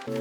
Hi,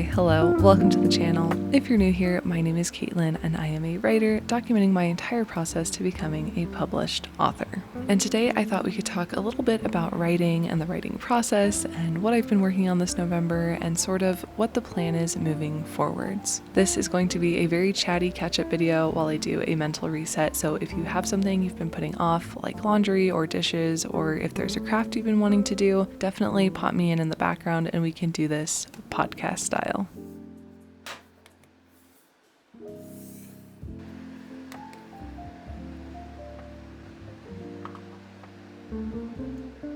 hello, welcome to the channel. If you're new here, my name is Caitlin and I am a writer documenting my entire process to becoming a published author. And today I thought we could talk a little bit about writing and the writing process and what I've been working on this November and sort of what the plan is moving forwards. This is going to be a very chatty catch-up video while I do a mental reset, so if you have something you've been putting off like laundry or dishes, or if there's a craft you've been wanting to do, definitely pop me in the background and we can do this podcast style.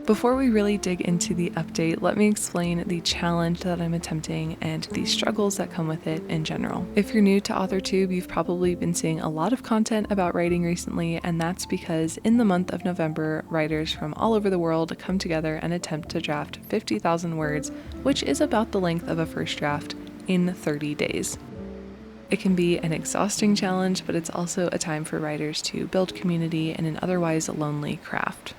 Before we really dig into the update, let me explain the challenge that I'm attempting and the struggles that come with it in general. If you're new to AuthorTube, you've probably been seeing a lot of content about writing recently, and that's because in the month of November, writers from all over the world come together and attempt to draft 50,000 words, which is about the length of a first draft, in 30 days. It can be an exhausting challenge, but it's also a time for writers to build community in an otherwise lonely craft.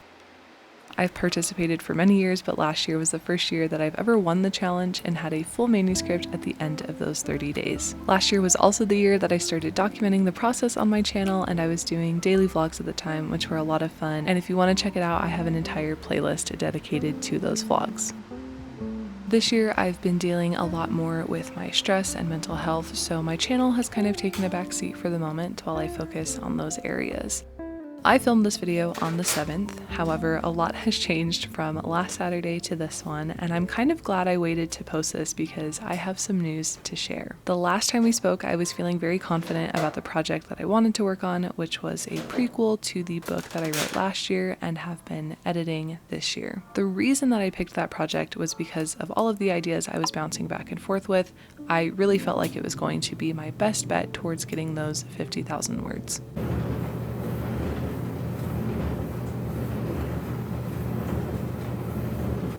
I've participated for many years, but last year was the first year that I've ever won the challenge and had a full manuscript at the end of those 30 days. Last year was also the year that I started documenting the process on my channel, and I was doing daily vlogs at the time, which were a lot of fun. And if you want to check it out, I have an entire playlist dedicated to those vlogs. This year, I've been dealing a lot more with my stress and mental health, so my channel has kind of taken a backseat for the moment while I focus on those areas. I filmed this video on the 7th, however, a lot has changed from last Saturday to this one, and I'm kind of glad I waited to post this because I have some news to share. The last time we spoke, I was feeling very confident about the project that I wanted to work on, which was a prequel to the book that I wrote last year and have been editing this year. The reason that I picked that project was because of all of the ideas I was bouncing back and forth with. I really felt like it was going to be my best bet towards getting those 50,000 words.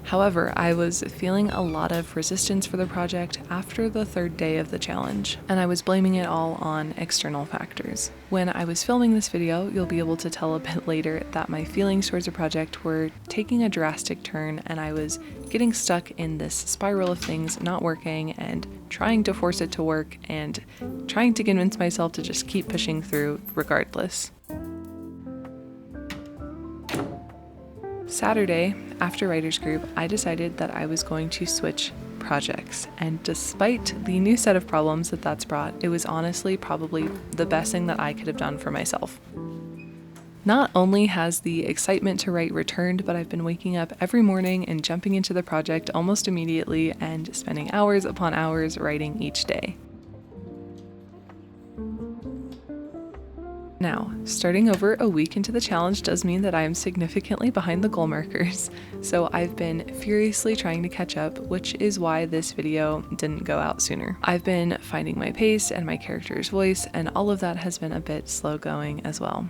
However, I was feeling a lot of resistance for the project after the third day of the challenge, and I was blaming it all on external factors. When I was filming this video, you'll be able to tell a bit later that my feelings towards the project were taking a drastic turn, and I was getting stuck in this spiral of things not working and trying to force it to work and trying to convince myself to just keep pushing through regardless. Saturday, after writers group, I decided that I was going to switch projects, and despite the new set of problems that that's brought, it was honestly probably the best thing that I could have done for myself. Not only has the excitement to write returned, but I've been waking up every morning and jumping into the project almost immediately and spending hours upon hours writing each day. Now, starting over a week into the challenge does mean that I am significantly behind the goal markers, so I've been furiously trying to catch up, which is why this video didn't go out sooner. I've been finding my pace and my character's voice, and all of that has been a bit slow going as well.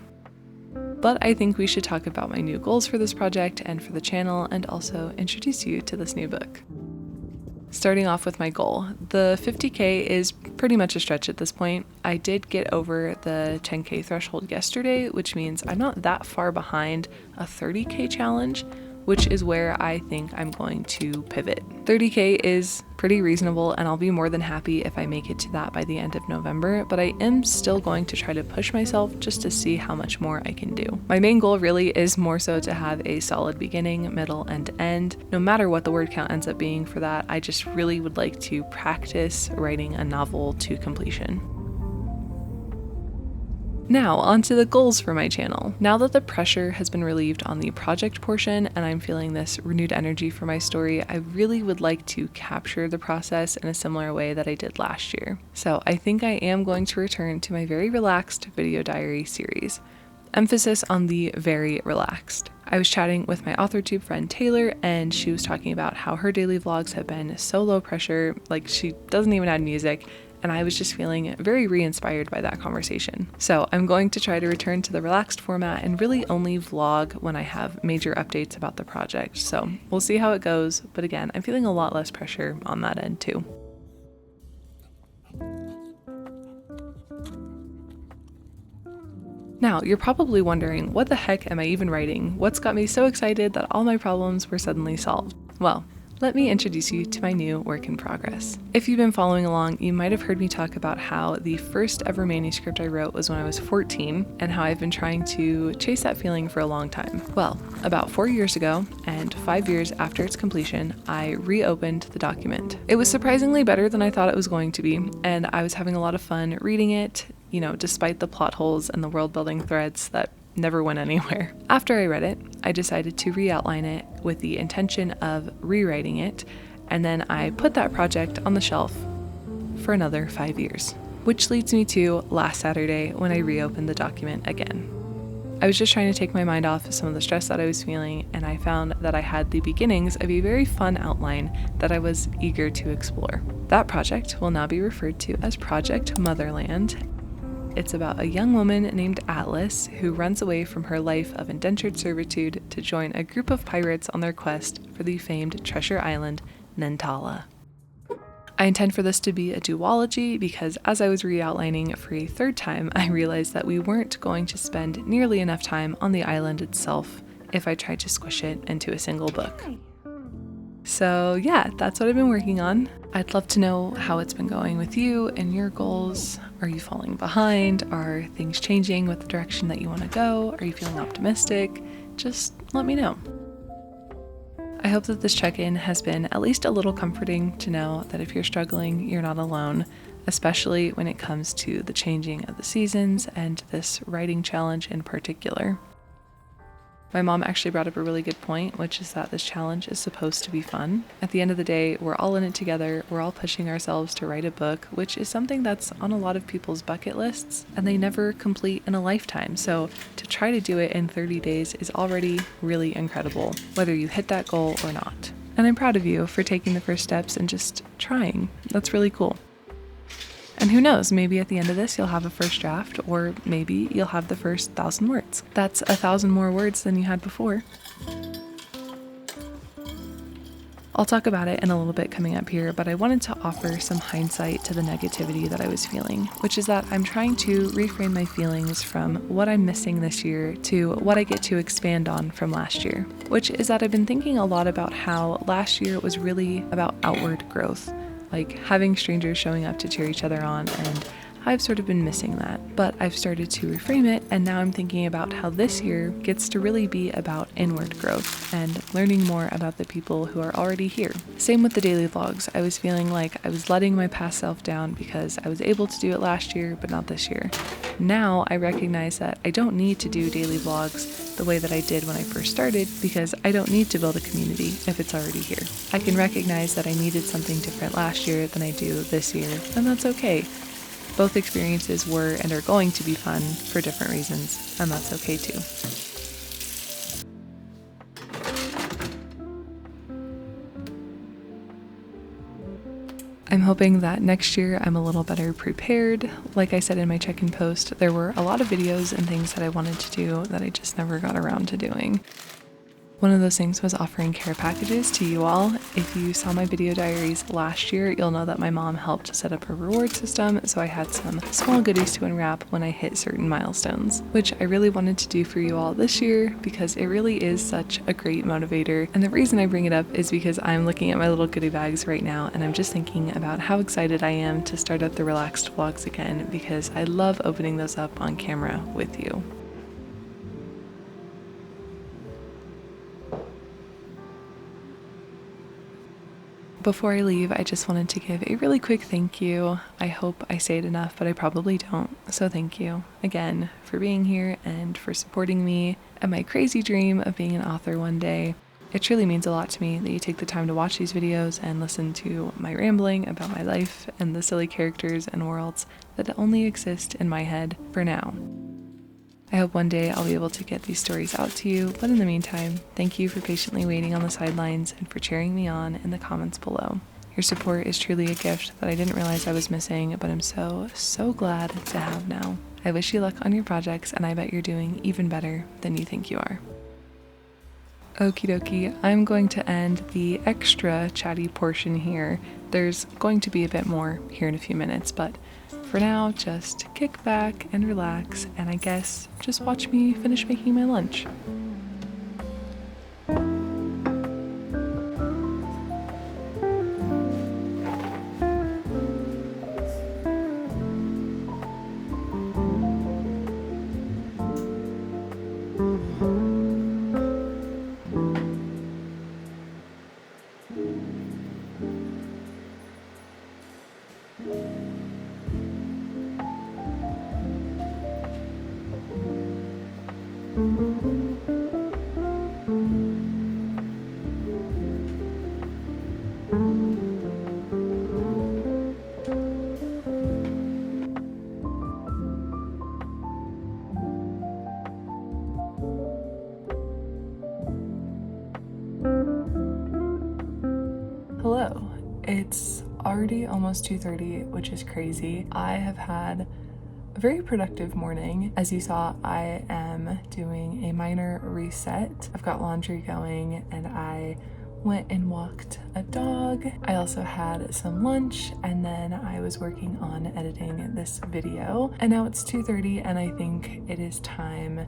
But I think we should talk about my new goals for this project and for the channel, and also introduce you to this new book. Starting off with my goal, the 50K is pretty much a stretch at this point. I did get over the 10K threshold yesterday, which means I'm not that far behind a 30K challenge, which is where I think I'm going to pivot. 30K is pretty reasonable, and I'll be more than happy if I make it to that by the end of November, but I am still going to try to push myself just to see how much more I can do. My main goal really is more so to have a solid beginning, middle, and end. No matter what the word count ends up being for that, I just really would like to practice writing a novel to completion. Now, onto the goals for my channel. Now that the pressure has been relieved on the project portion and I'm feeling this renewed energy for my story, I really would like to capture the process in a similar way that I did last year. So I think I am going to return to my very relaxed video diary series. Emphasis on the very relaxed. I was chatting with my AuthorTube friend Taylor, and she was talking about how her daily vlogs have been so low pressure, like she doesn't even add music, and I was just feeling very re-inspired by that conversation. So I'm going to try to return to the relaxed format and really only vlog when I have major updates about the project. So we'll see how it goes, but again, I'm feeling a lot less pressure on that end too. Now, you're probably wondering, what the heck am I even writing? What's got me so excited that all my problems were suddenly solved? Well, let me introduce you to my new work in progress. If you've been following along, you might have heard me talk about how the first ever manuscript I wrote was when I was 14, and how I've been trying to chase that feeling for a long time. Well, about 4 years ago, and 5 years after its completion, I reopened the document. It was surprisingly better than I thought it was going to be, and I was having a lot of fun reading it, despite the plot holes and the world building threads that never went anywhere. After I read it, I decided to re-outline it with the intention of rewriting it, and then I put that project on the shelf for another 5 years. Which leads me to last Saturday when I reopened the document again. I was just trying to take my mind off some of the stress that I was feeling, and I found that I had the beginnings of a very fun outline that I was eager to explore. That project will now be referred to as Project Motherland. It's about a young woman named Atlas who runs away from her life of indentured servitude to join a group of pirates on their quest for the famed treasure island, Nentala. I intend for this to be a duology because as I was re-outlining for a third time, I realized that we weren't going to spend nearly enough time on the island itself if I tried to squish it into a single book. So yeah, that's what I've been working on. I'd love to know how it's been going with you and your goals. Are you falling behind? Are things changing with the direction that you want to go? Are you feeling optimistic? Just let me know. I hope that this check-in has been at least a little comforting to know that if you're struggling, you're not alone, especially when it comes to the changing of the seasons and this writing challenge in particular. My mom actually brought up a really good point, which is that this challenge is supposed to be fun. At the end of the day, we're all in it together. We're all pushing ourselves to write a book, which is something that's on a lot of people's bucket lists, and they never complete in a lifetime. So to try to do it in 30 days is already really incredible, whether you hit that goal or not. And I'm proud of you for taking the first steps and just trying. That's really cool. And who knows, maybe at the end of this you'll have a first draft, or maybe you'll have the first 1,000 words. That's 1,000 more words than you had before. I'll talk about it in a little bit coming up here, but I wanted to offer some hindsight to the negativity that I was feeling, which is that I'm trying to reframe my feelings from what I'm missing this year to what I get to expand on from last year, which is that I've been thinking a lot about how last year was really about outward growth. Like having strangers showing up to cheer each other on, and I've sort of been missing that. But I've started to reframe it, and now I'm thinking about how this year gets to really be about inward growth and learning more about the people who are already here. Same with the daily vlogs. I was feeling like I was letting my past self down because I was able to do it last year, but not this year. Now I recognize that I don't need to do daily vlogs the way that I did when I first started, because I don't need to build a community if it's already here. I can recognize that I needed something different last year than I do this year, and that's okay. Both experiences were and are going to be fun for different reasons, and that's okay too. I'm hoping that next year I'm a little better prepared. Like I said in my check-in post, there were a lot of videos and things that I wanted to do that I just never got around to doing. One of those things was offering care packages to you all. If you saw my video diaries last year, you'll know that my mom helped set up a reward system, so I had some small goodies to unwrap when I hit certain milestones, which I really wanted to do for you all this year because it really is such a great motivator. And the reason I bring it up is because I'm looking at my little goodie bags right now, and I'm just thinking about how excited I am to start up the relaxed vlogs again, because I love opening those up on camera with you. Before I leave, I just wanted to give a really quick thank you. I hope I say it enough, but I probably don't. So thank you again for being here and for supporting me and my crazy dream of being an author one day. It truly means a lot to me that you take the time to watch these videos and listen to my rambling about my life and the silly characters and worlds that only exist in my head for now. I hope one day I'll be able to get these stories out to you, but in the meantime, thank you for patiently waiting on the sidelines and for cheering me on in the comments below. Your support is truly a gift that I didn't realize I was missing, but I'm so glad to have now. I wish you luck on your projects, and I bet you're doing even better than you think you are. Okie dokie, I'm going to end the extra chatty portion here. There's going to be a bit more here in a few minutes, but for now, just kick back and relax, and I guess just watch me finish making my lunch. Hello, it's already almost 2:30, which is crazy. I have had a very productive morning. As you saw, I am doing a minor reset. I've got laundry going and I went and walked a dog. I also had some lunch and then I was working on editing this video. And now it's 2:30 and I think it is time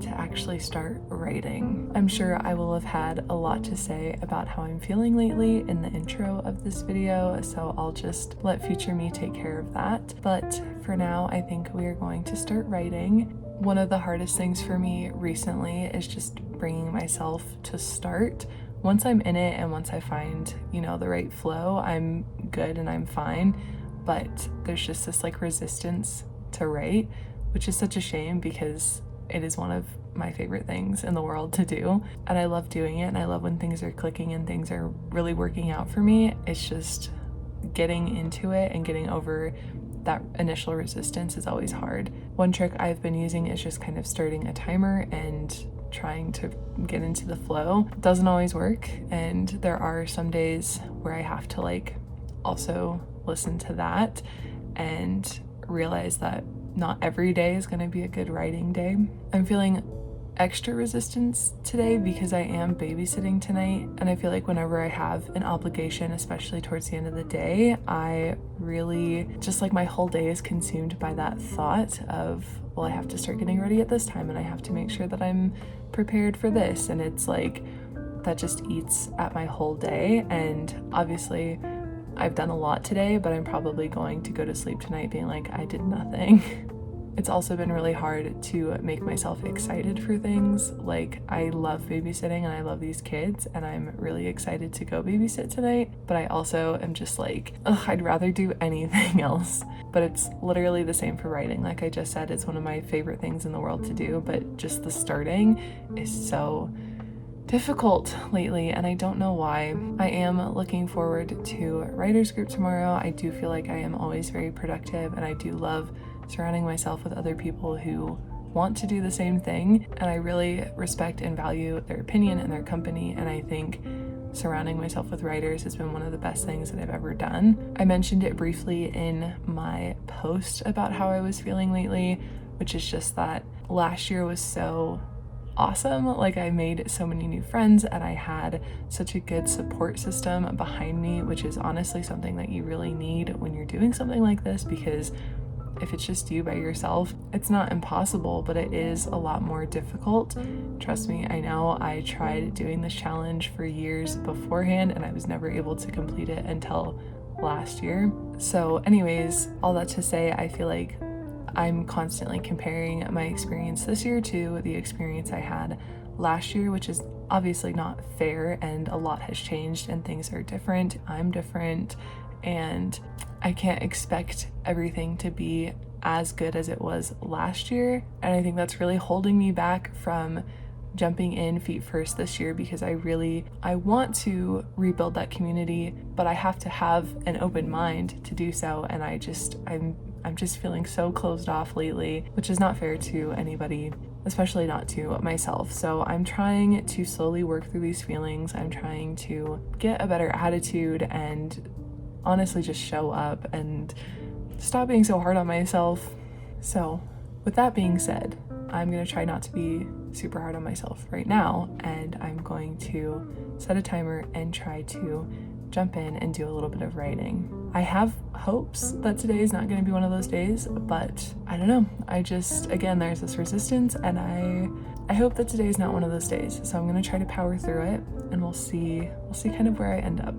to actually start writing. I'm sure I will have had a lot to say about how I'm feeling lately in the intro of this video, so I'll just let future me take care of that. But for now, I think we are going to start writing. One of the hardest things for me recently is just bringing myself to start. Once I'm in it and once I find, the right flow, I'm good and I'm fine. But there's just this resistance to write, which is such a shame because it is one of my favorite things in the world to do, and I love doing it, and I love when things are clicking and things are really working out for me. It's just getting into it and getting over that initial resistance is always hard. One trick I've been using is just kind of starting a timer and trying to get into the flow. It doesn't always work, and there are some days where I have to also listen to that and realize that not every day is going to be a good writing day. I'm feeling extra resistance today because I am babysitting tonight, and I feel like whenever I have an obligation, especially towards the end of the day, I really just my whole day is consumed by that thought of, well, I have to start getting ready at this time and I have to make sure that I'm prepared for this, and it's that just eats at my whole day. And obviously I've done a lot today, but I'm probably going to go to sleep tonight being I did nothing. It's also been really hard to make myself excited for things. I love babysitting and I love these kids and I'm really excited to go babysit tonight, but I also am just I'd rather do anything else. But it's literally the same for writing. Like I just said, it's one of my favorite things in the world to do, but just the starting is so difficult lately, and I don't know why. I am looking forward to writer's group tomorrow. I do feel like I am always very productive, and I do love surrounding myself with other people who want to do the same thing, and I really respect and value their opinion and their company, and I think surrounding myself with writers has been one of the best things that I've ever done. I mentioned it briefly in my post about how I was feeling lately, which is just that last year was so awesome. I made so many new friends and I had such a good support system behind me, which is honestly something that you really need when you're doing something like this, because if it's just you by yourself, it's not impossible, but it is a lot more difficult. Trust me, I know. I tried doing this challenge for years beforehand and I was never able to complete it until last year. So anyways, all that to say, I feel like I'm constantly comparing my experience this year to the experience I had last year, which is obviously not fair, and a lot has changed and things are different. I'm different and I can't expect everything to be as good as it was last year. And I think that's really holding me back from jumping in feet first this year, because I want to rebuild that community, but I have to have an open mind to do so. And I'm just feeling so closed off lately, which is not fair to anybody especially not to myself. So I'm trying to slowly work through these feelings. I'm trying to get a better attitude and honestly just show up and stop being so hard on myself. So with that being said, I'm going to try not to be super hard on myself right now, and I'm going to set a timer and try to jump in and do a little bit of writing. I have hopes that today is not going to be one of those days, but I don't know. Again, there's this resistance, and I hope that today is not one of those days. So I'm going to try to power through it, and we'll see kind of where I end up.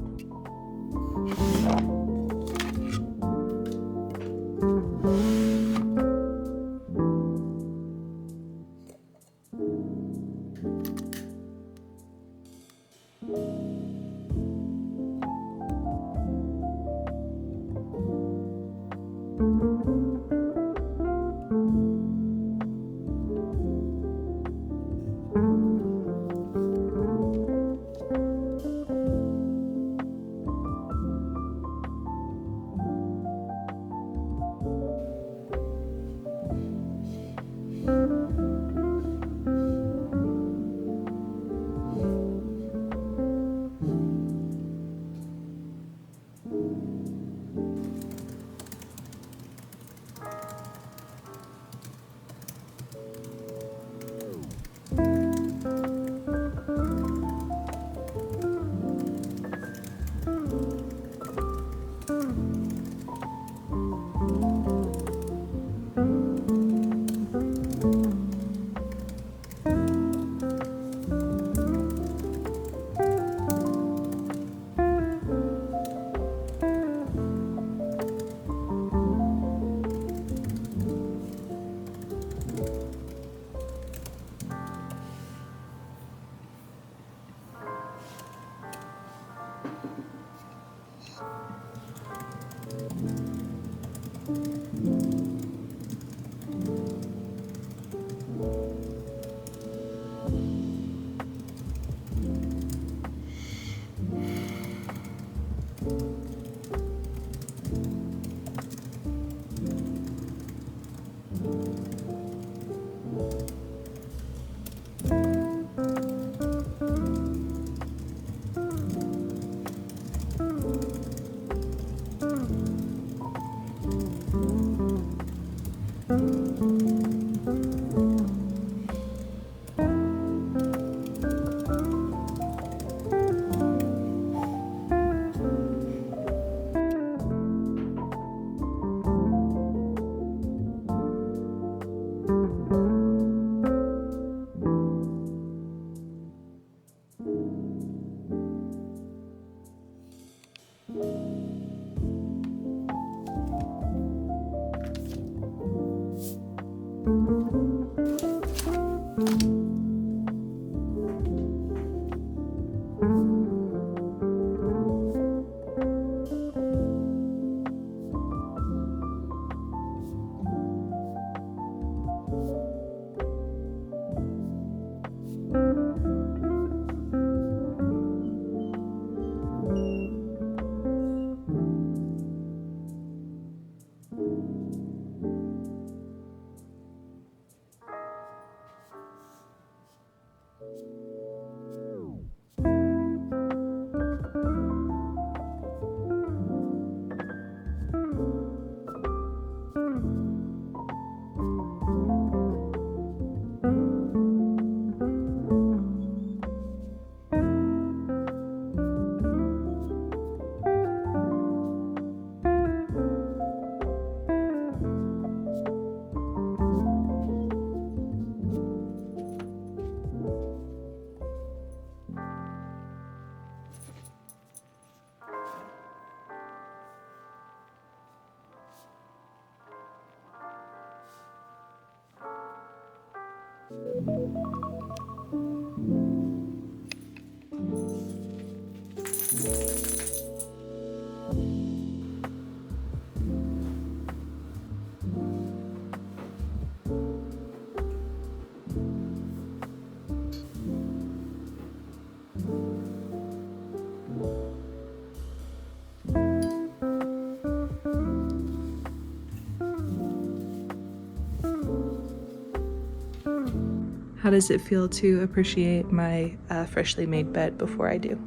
How does it feel to appreciate my freshly made bed before I do?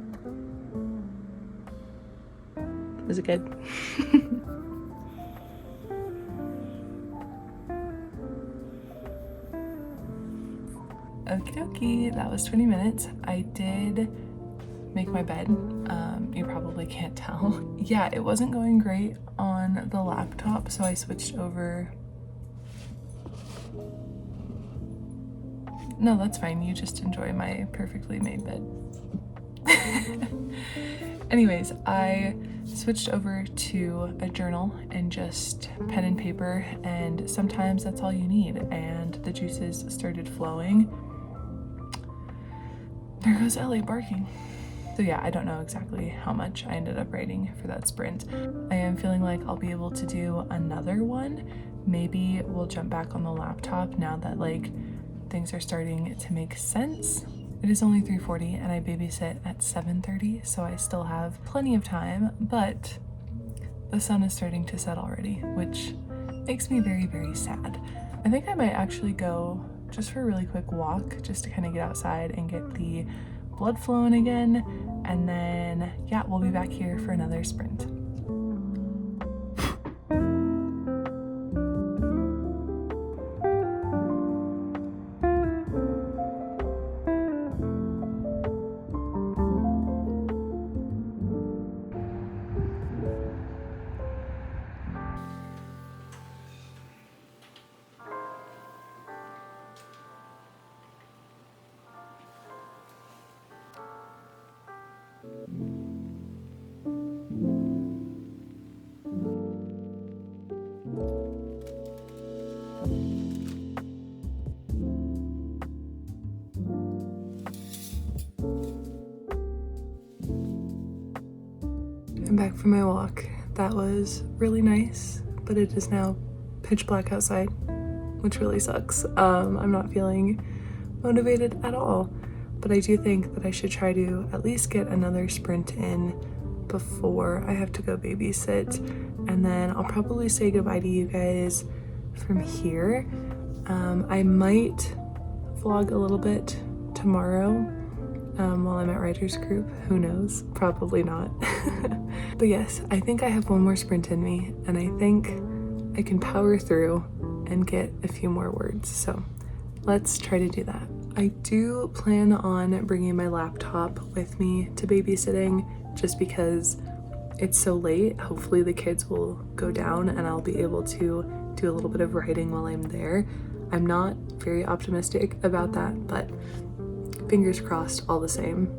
Was it good? Okie dokie, that was 20 minutes. I did make my bed. You probably can't tell. Yeah, it wasn't going great on the laptop, so I switched over. No, that's fine. You just enjoy my perfectly made bed. Anyways, I switched over to a journal and just pen and paper, and sometimes that's all you need. And the juices started flowing. There goes Ellie barking. So yeah, I don't know exactly how much I ended up writing for that sprint. I am feeling like I'll be able to do another one. Maybe we'll jump back on the laptop now that like things are starting to make sense. It is only 3:40 and I babysit at 7:30, so I still have plenty of time, but the sun is starting to set already, which makes me very, very sad. I think I might actually go just for a really quick walk, just to kind of get outside and get the blood flowing again, and then yeah, we'll be back here for another sprint. I'm back from my walk. That was really nice, but it is now pitch black outside, which really sucks. I'm not feeling motivated at all, but I do think that I should try to at least get another sprint in before I have to go babysit, and then I'll probably say goodbye to you guys from here. I might vlog a little bit tomorrow while I'm at writer's group. Who knows? Probably not. But yes, I think I have one more sprint in me, and I think I can power through and get a few more words. So let's try to do that. I do plan on bringing my laptop with me to babysitting just because it's so late. Hopefully the kids will go down and I'll be able to do a little bit of writing while I'm there. I'm not very optimistic about that, but fingers crossed all the same.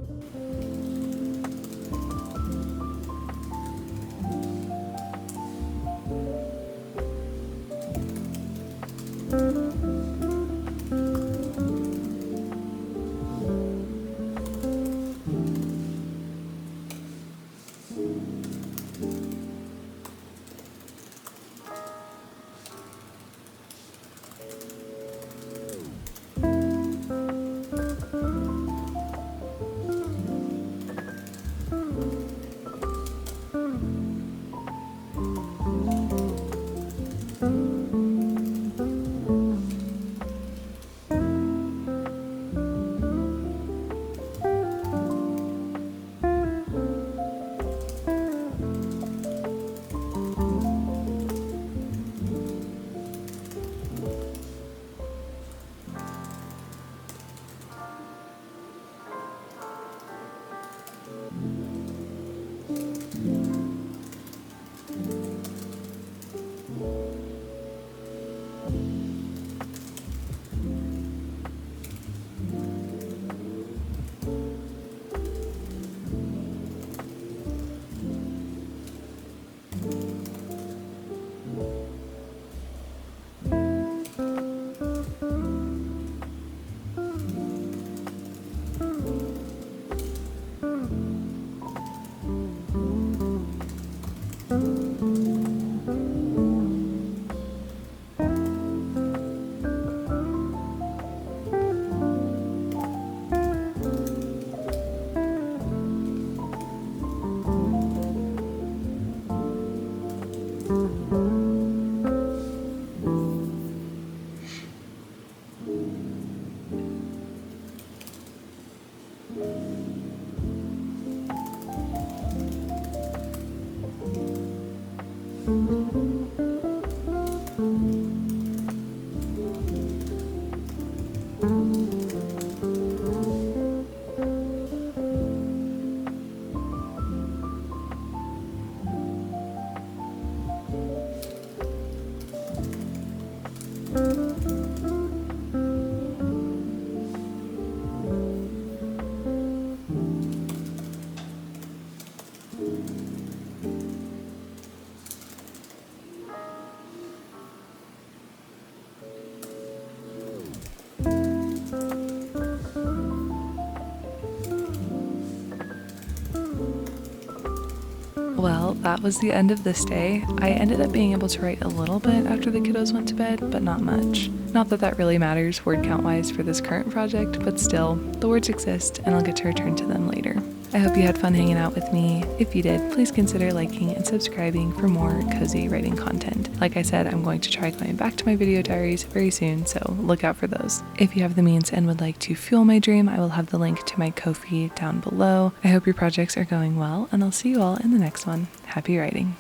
Well, that was the end of this day. I ended up being able to write a little bit after the kiddos went to bed, but not much. Not that that really matters word count wise for this current project, but still, the words exist and I'll get to return to them later. I hope you had fun hanging out with me. If you did, please consider liking and subscribing for more cozy writing content. Like I said, I'm going to try going back to my video diaries very soon, so look out for those. If you have the means and would like to fuel my dream, I will have the link to my Ko-fi down below. I hope your projects are going well, and I'll see you all in the next one. Happy writing.